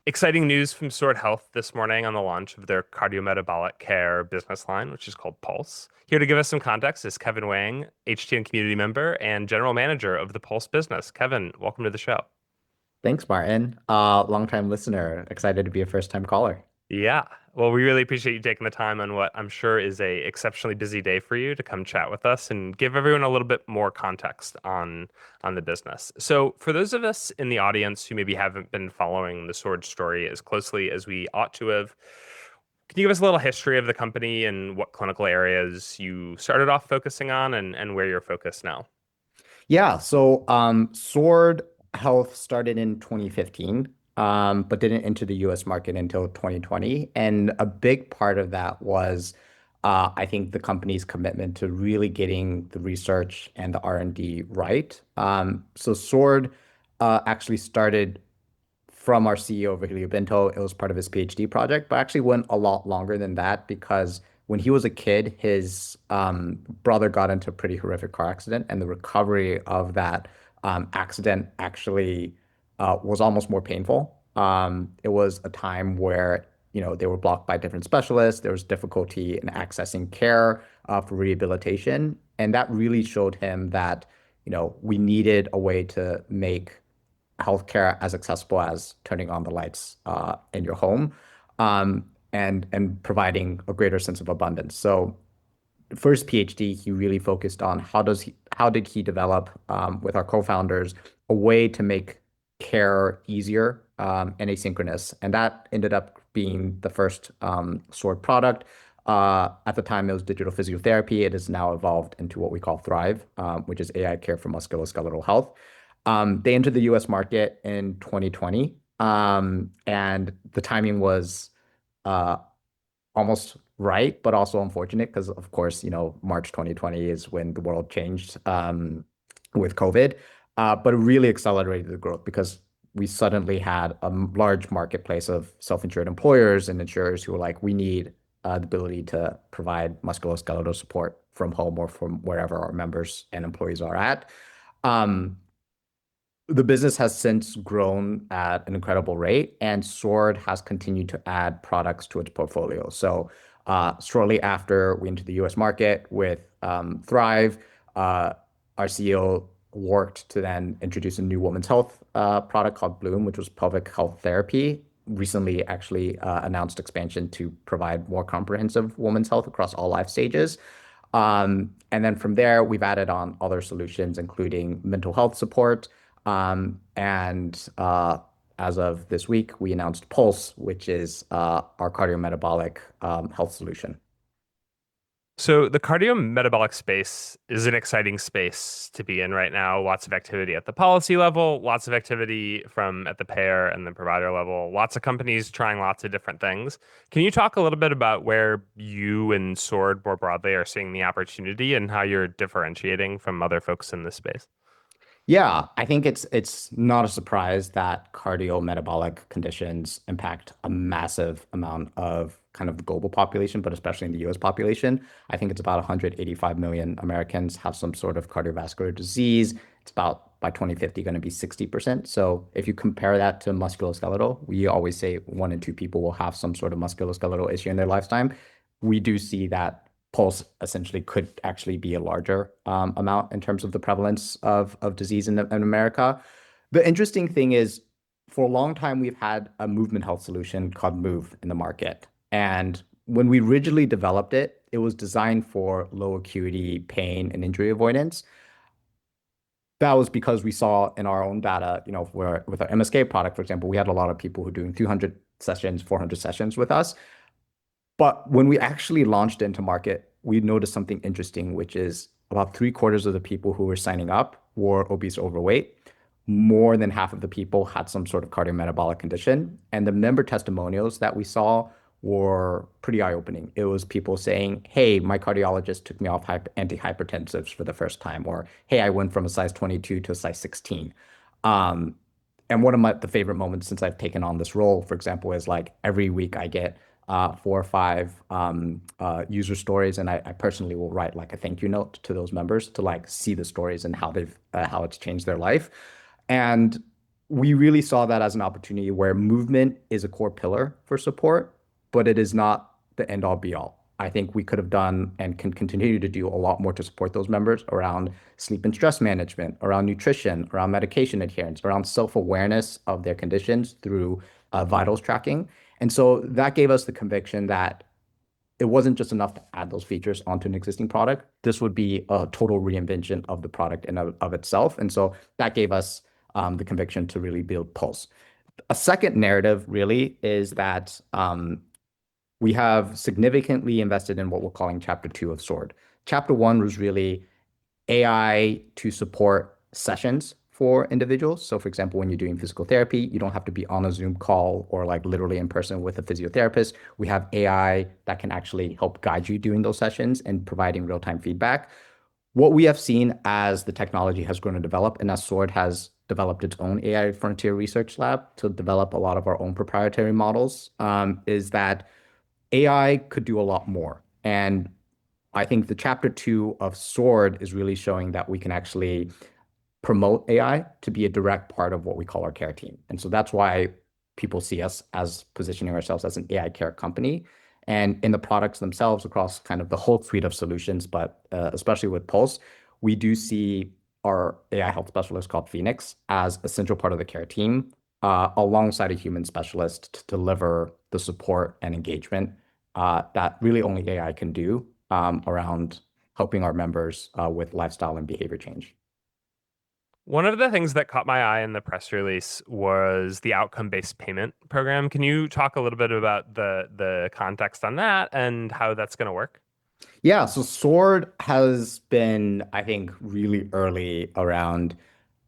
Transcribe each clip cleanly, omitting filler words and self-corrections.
Exciting news from Sword Health this morning on the launch of their cardiometabolic care business line, which is called Pulse. Here to give us some context is Kevin Wang, HTN community member and general manager of the Pulse business. Kevin, welcome to the show. Thanks, Martin. Longtime listener. Excited to be a first-time caller. Yeah. Well, we really appreciate you taking the time on what I'm sure is a exceptionally busy day for you to come chat with us and give everyone a little bit more context on the business. So, for those of us in the audience who maybe haven't been following the Sword story as closely as we ought to have, can you give us a little history of the company and what clinical areas you started off focusing on and where you're focused now? Sword Health started in 2015, but didn't enter the US market until 2020. And a big part of that was, I think, the company's commitment to really getting the research and the R&D right. Sword actually started from our CEO, Virgilio Bento. It was part of his PhD project, but actually went a lot longer than that because when he was a kid, his brother got into a pretty horrific car accident, and the recovery of that accident actually was almost more painful. It was a time where, they were blocked by different specialists. There was difficulty in accessing care for rehabilitation, and that really showed him that, we needed a way to make healthcare as accessible as turning on the lights in your home, and providing a greater sense of abundance. So first PhD, he really focused on how did he develop with our co-founders a way to make care easier and asynchronous, and that ended up being the first Sword product. At the time, it was digital physiotherapy. It has now evolved into what we call Thrive, which is AI care for musculoskeletal health. They entered the US market in 2020, and the timing was uh, almost right, but also unfortunate because, of course, March 2020 is when the world changed with COVID. But it really accelerated the growth because we suddenly had a large marketplace of self-insured employers and insurers who were like, we need the ability to provide musculoskeletal support from home or from wherever our members and employees are at. Um, the business has since grown at an incredible rate, and Sword has continued to add products to its portfolio. Shortly after we entered the US market with Thrive, our CEO worked to then introduce a new women's health product called Bloom, which was pelvic health therapy. Recently, actually announced expansion to provide more comprehensive women's health across all life stages. And then from there, we've added on other solutions, including mental health support. And as of this week, we announced Pulse, which is our cardiometabolic health solution. So the cardiometabolic space is an exciting space to be in right now. Lots of activity at the policy level, lots of activity from at the payer and the provider level, lots of companies trying lots of different things. Can you talk a little bit about where you and Sword more broadly are seeing the opportunity and how you're differentiating from other folks in this space? Yeah, I think it's not a surprise that cardiometabolic conditions impact a massive amount of kind of the global population, but especially in the US population. I think it's about 185 million Americans have some sort of cardiovascular disease. It's about by 2050 going to be 60%. So if you compare that to musculoskeletal, we always say one in two people will have some sort of musculoskeletal issue in their lifetime. We do see that Pulse essentially could actually be a larger amount in terms of the prevalence of disease in America. The interesting thing is, for a long time, we've had a movement health solution called Move in the market. And when we originally developed it, it was designed for low acuity pain and injury avoidance. That was because we saw in our own data, where with our MSK product, for example, we had a lot of people who are doing 200 sessions, 400 sessions with us. But when we actually launched into market, we noticed something interesting, which is about three-quarters of the people who were signing up were obese or overweight. More than half of the people had some sort of cardiometabolic condition. And the member testimonials that we saw were pretty eye-opening. It was people saying, hey, my cardiologist took me off antihypertensives for the first time, or hey, I went from a size 22 to a size 16. Um, and one of the favorite moments since I've taken on this role, for example, is like every week I get four or five user stories, and I personally will write like a thank you note to those members to like see the stories and how they've how it's changed their life. And we really saw that as an opportunity where movement is a core pillar for support, but it is not the end all be all. I think we could have done and can continue to do a lot more to support those members around sleep and stress management, around nutrition, around medication adherence, around self-awareness of their conditions through vitals tracking. And so that gave us the conviction that it wasn't just enough to add those features onto an existing product. This would be a total reinvention of the product in of itself. And so that gave us the conviction to really build Pulse. A second narrative really is that we have significantly invested in what we're calling Chapter 2 of Sword. Chapter 1 was really AI to support sessions for individuals. So, for example, when you're doing physical therapy, you don't have to be on a Zoom call or like literally in person with a physiotherapist. We have AI that can actually help guide you during those sessions and providing real-time feedback. What we have seen as the technology has grown and developed, and as Sword has developed its own AI frontier research lab to develop a lot of our own proprietary models, is that AI could do a lot more. And I think the chapter 2 of Sword is really showing that we can actually promote AI to be a direct part of what we call our care team. And so that's why people see us as positioning ourselves as an AI care company. And in the products themselves across kind of the whole suite of solutions, but especially with Pulse, we do see our AI health specialist called Phoenix as a central part of the care team, alongside a human specialist to deliver the support and engagement that really only AI can do around helping our members with lifestyle and behavior change. One of the things that caught my eye in the press release was the outcome-based payment program. Can you talk a little bit about the context on that and how that's going to work? Yeah, so Sword has been, I think, really early around,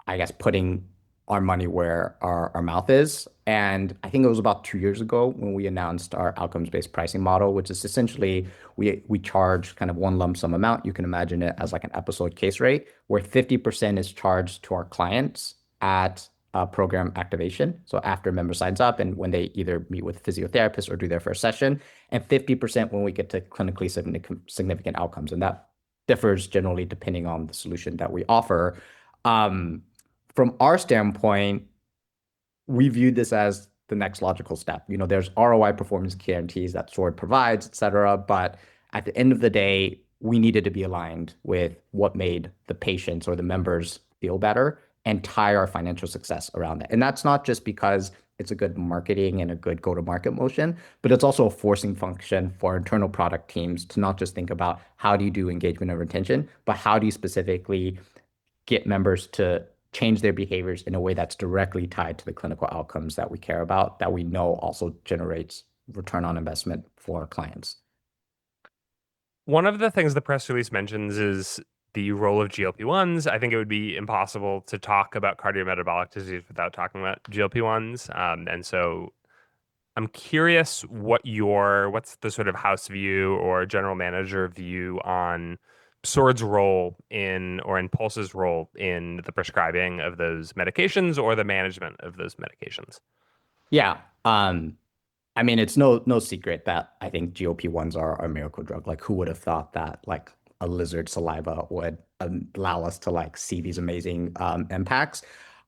I guess, putting our money where our mouth is. And I think it was about 2 years ago when we announced our outcomes-based pricing model, which is essentially we charge kind of one lump sum amount. You can imagine it as like an episode case rate, where 50% is charged to our clients at program activation. So after a member signs up and when they either meet with a physiotherapist or do their first session, and 50% when we get to clinically significant outcomes. And that differs generally depending on the solution that we offer. Um, from our standpoint, we viewed this as the next logical step. There's ROI performance guarantees that Sword provides, et cetera. But at the end of the day, we needed to be aligned with what made the patients or the members feel better and tie our financial success around that. And that's not just because it's a good marketing and a good go-to-market motion, but it's also a forcing function for internal product teams to not just think about how do you do engagement and retention, but how do you specifically get members to change their behaviors in a way that's directly tied to the clinical outcomes that we care about, that we know also generates return on investment for our clients. One of the things the press release mentions is the role of GLP-1s. I think it would be impossible to talk about cardiometabolic disease without talking about GLP-1s. And so I'm curious what's the sort of house view or general manager view on Sword's role in Pulse's role in the prescribing of those medications or the management of those medications. Yeah. I mean, it's no secret that I think GLP-1s are a miracle drug. Like, who would have thought that like a lizard saliva would allow us to like see these amazing impacts?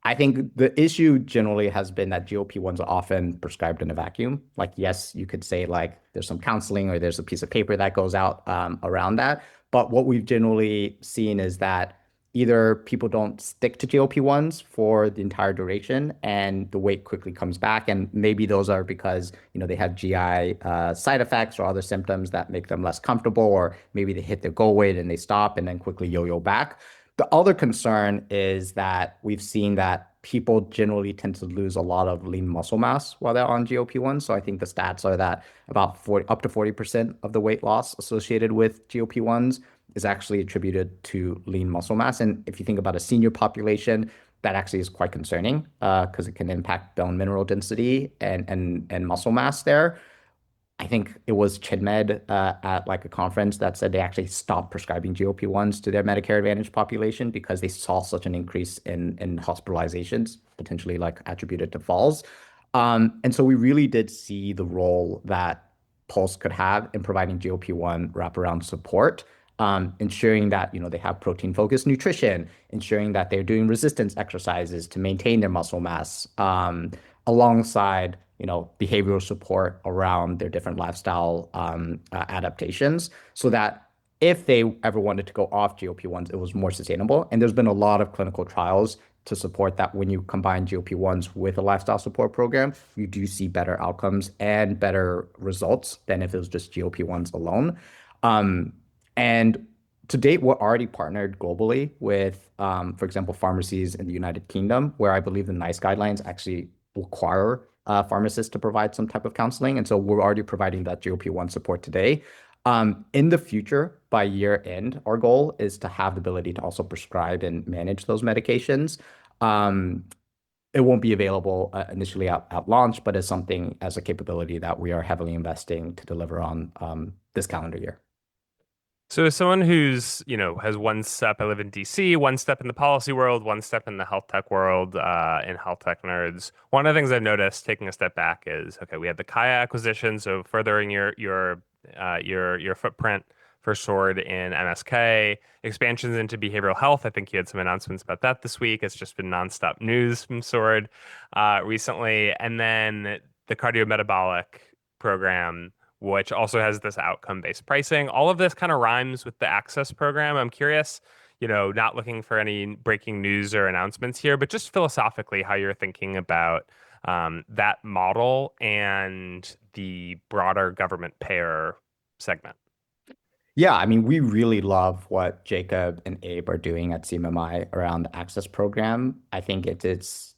I think the issue generally has been that GLP-1s are often prescribed in a vacuum. Like, yes, you could say like there's some counseling or there's a piece of paper that goes out around that. But what we've generally seen is that either people don't stick to GLP-1s for the entire duration and the weight quickly comes back. And maybe those are because, they have GI side effects or other symptoms that make them less comfortable, or maybe they hit their goal weight and they stop and then quickly yo-yo back. The other concern is that we've seen that people generally tend to lose a lot of lean muscle mass while they're on GLP-1. So I think the stats are that about 40, up to 40% of the weight loss associated with GLP-1s is actually attributed to lean muscle mass. And if you think about a senior population, that actually is quite concerning because it can impact bone mineral density and muscle mass there. I think it was ChinMed at like a conference that said they actually stopped prescribing GLP-1s to their Medicare Advantage population because they saw such an increase in hospitalizations, potentially like attributed to falls. And so we really did see the role that Pulse could have in providing GLP-1 wraparound support ensuring that, they have protein-focused nutrition, ensuring that they're doing resistance exercises to maintain their muscle mass, alongside, behavioral support around their different lifestyle adaptations, so that if they ever wanted to go off GLP-1s, it was more sustainable. And there's been a lot of clinical trials to support that when you combine GLP-1s with a lifestyle support program, you do see better outcomes and better results than if it was just GLP-1s alone. Um, and to date, we're already partnered globally with, for example, pharmacies in the United Kingdom, where I believe the NICE guidelines actually require pharmacists to provide some type of counseling. And so we're already providing that GLP-1 support today. In the future, by year end, our goal is to have the ability to also prescribe and manage those medications. Um, it won't be available initially at launch, but it's something as a capability that we are heavily investing to deliver on this calendar year. So as someone who's, has one step, I live in DC, one step in the policy world, one step in the health tech world, in health tech nerds. One of the things I've noticed taking a step back is, okay, we had the Kaya acquisition, so furthering your footprint for Sword in MSK, expansions into behavioral health. I think you had some announcements about that this week. It's just been nonstop news from Sword recently. And then the cardiometabolic program, which also has this outcome-based pricing. All of this kind of rhymes with the access program. I'm curious, not looking for any breaking news or announcements here, but just philosophically, how you're thinking about that model and the broader government payer segment. Yeah, I mean, we really love what Jacob and Abe are doing at CMMI around the access program. I think it's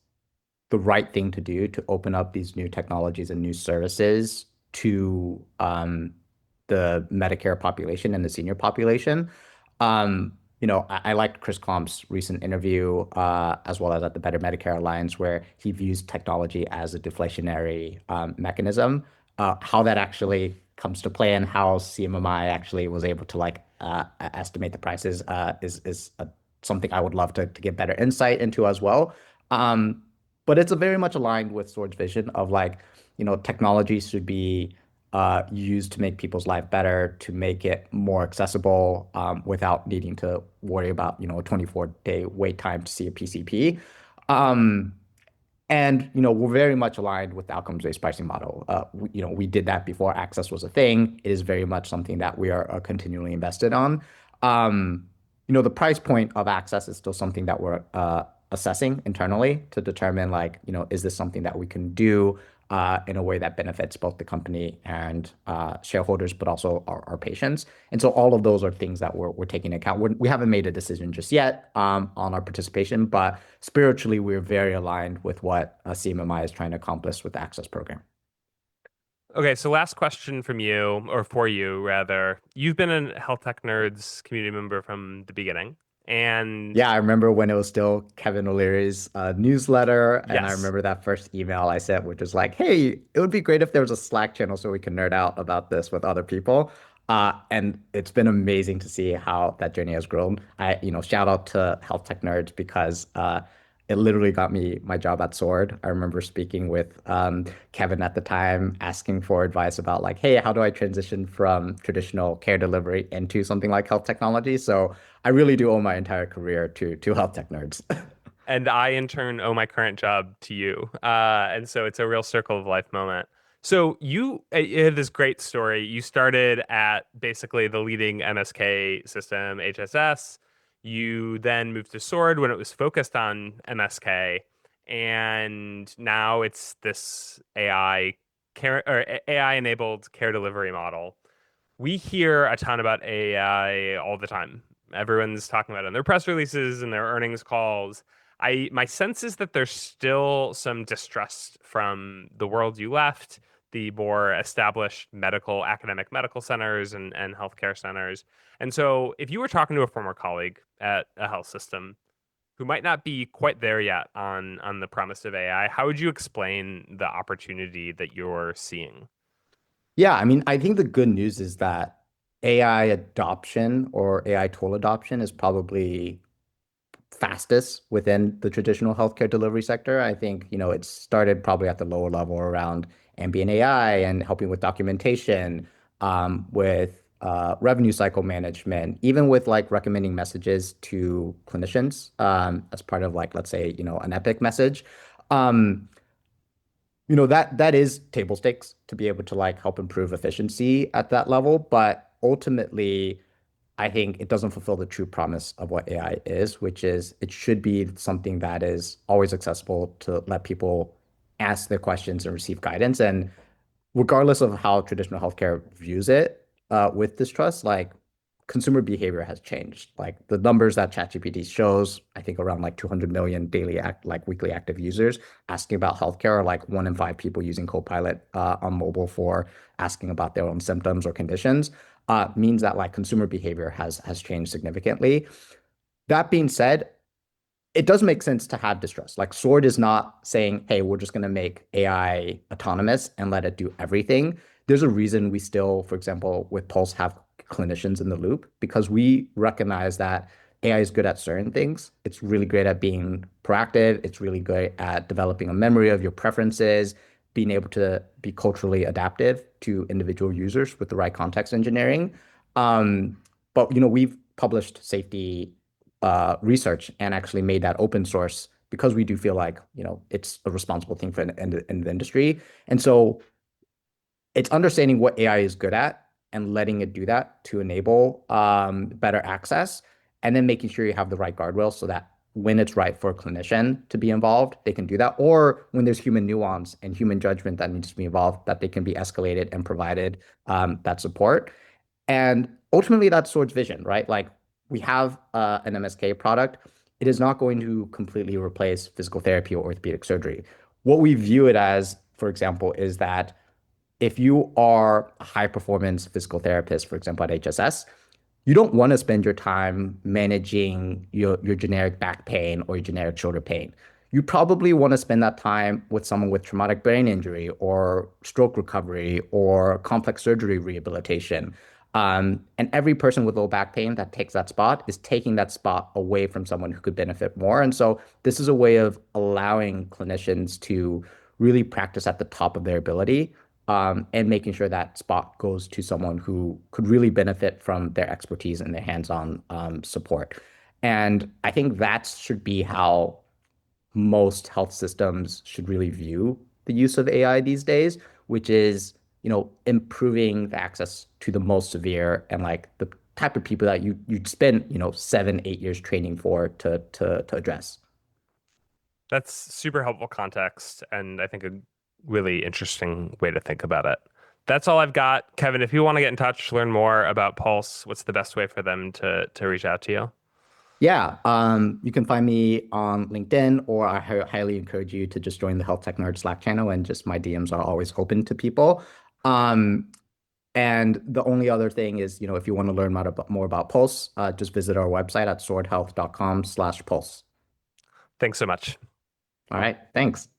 the right thing to do to open up these new technologies and new services to the Medicare population and the senior population. I liked Chris Klomp's recent interview, as well as at the Better Medicare Alliance, where he views technology as a deflationary mechanism. How that actually comes to play and how CMMI actually was able to estimate the prices is something I would love to get better insight into as well. But it's a very much aligned with Sword's vision of technology should be used to make people's life better, to make it more accessible, without needing to worry about, a 24-day wait time to see a PCP. Um, and we're very much aligned with the outcomes-based pricing model. We did that before access was a thing. It is very much something that we are continually invested on. The price point of access is still something that we're assessing internally to determine is this something that we can do in a way that benefits both the company and shareholders, but also our patients. And so all of those are things that we're taking into account. We haven't made a decision just yet on our participation, but spiritually, we're very aligned with what CMMI is trying to accomplish with the Access program. Okay, so last question from you, or for you rather. You've been a Health Tech Nerds community member from the beginning. And Yeah, I remember when it was still Kevin O'Leary's newsletter, and I yes, remember that first email I sent, which was like, "Hey, it would be great if there was a Slack channel so we can nerd out about this with other people." And it's been amazing to see how that journey has grown. Shout out to Health Tech Nerds because it literally got me my job at Sword. I remember speaking with Kevin at the time, asking for advice about "Hey, how do I transition from traditional care delivery into something like health technology?" So I really do owe my entire career to health tech nerds. and I in turn owe my current job to you. And so it's a real circle of life moment. So you had this great story. You started at basically the leading MSK system, HSS. You then moved to Sword when it was focused on MSK, and now it's this AI care or AI enabled care delivery model. We hear a ton about AI all the time. Everyone's talking about it in their press releases and their earnings calls. My sense is that there's still some distrust from the world you left, the more established academic medical centers and healthcare centers. And so if you were talking to a former colleague at a health system who might not be quite there yet on the promise of AI, how would you explain the opportunity that you're seeing? Yeah, I mean, I think the good news is that AI adoption or AI tool adoption is probably fastest within the traditional healthcare delivery sector. I think, it started probably at the lower level around ambient AI and helping with documentation, with revenue cycle management, even with like recommending messages to clinicians as part of like, let's say, an Epic message. Um, that is table stakes to be able to like help improve efficiency at that level. But ultimately, I think it doesn't fulfill the true promise of what AI is, which is it should be something that is always accessible to let people ask their questions and receive guidance. And regardless of how traditional healthcare views it, with distrust, like consumer behavior has changed. Like the numbers that ChatGPT shows, I think around like 200 million like weekly active users asking about healthcare, or like 1 in 5 people using Copilot on mobile for asking about their own symptoms or conditions, means that like consumer behavior has changed significantly. That being said, it does make sense to have distrust. Like Sword is not saying, hey, we're just going to make AI autonomous and let it do everything. There's a reason we still, for example, with Pulse have clinicians in the loop because we recognize that AI is good at certain things. It's really great at being proactive. It's really good at developing a memory of your preferences, being able to be culturally adaptive to individual users with the right context engineering. Um, but we've published safety research and actually made that open source because we do feel like it's a responsible thing for in the industry. And so it's understanding what AI is good at and letting it do that to enable better access, and then making sure you have the right guardrails so that when it's right for a clinician to be involved, they can do that. Or when there's human nuance and human judgment that needs to be involved, that they can be escalated and provided that support. And ultimately, that's Sword's vision, right? Like we have an MSK product. It is not going to completely replace physical therapy or orthopedic surgery. What we view it as, for example, is that if you are a high performance physical therapist, for example, at HSS, you don't want to spend your time managing your generic back pain or your generic shoulder pain. You probably want to spend that time with someone with traumatic brain injury or stroke recovery or complex surgery rehabilitation. And every person with low back pain that takes that spot is taking that spot away from someone who could benefit more. And so this is a way of allowing clinicians to really practice at the top of their ability, and making sure that spot goes to someone who could really benefit from their expertise and their hands-on support. And I think that should be how most health systems should really view the use of AI these days, which is, improving the access to the most severe and like the type of people that you'd spend, 7, 8 years training for to address. That's super helpful context, and I think a really interesting way to think about it. That's all I've got. Kevin, if you want to get in touch, learn more about Pulse, what's the best way for them to reach out to you? Yeah, you can find me on LinkedIn, or I highly encourage you to just join the Health Tech Nerd Slack channel, and just my DMs are always open to people. Um, and the only other thing is, if you want to learn more about Pulse, just visit our website at swordhealth.com/pulse. Thanks so much. All right, thanks.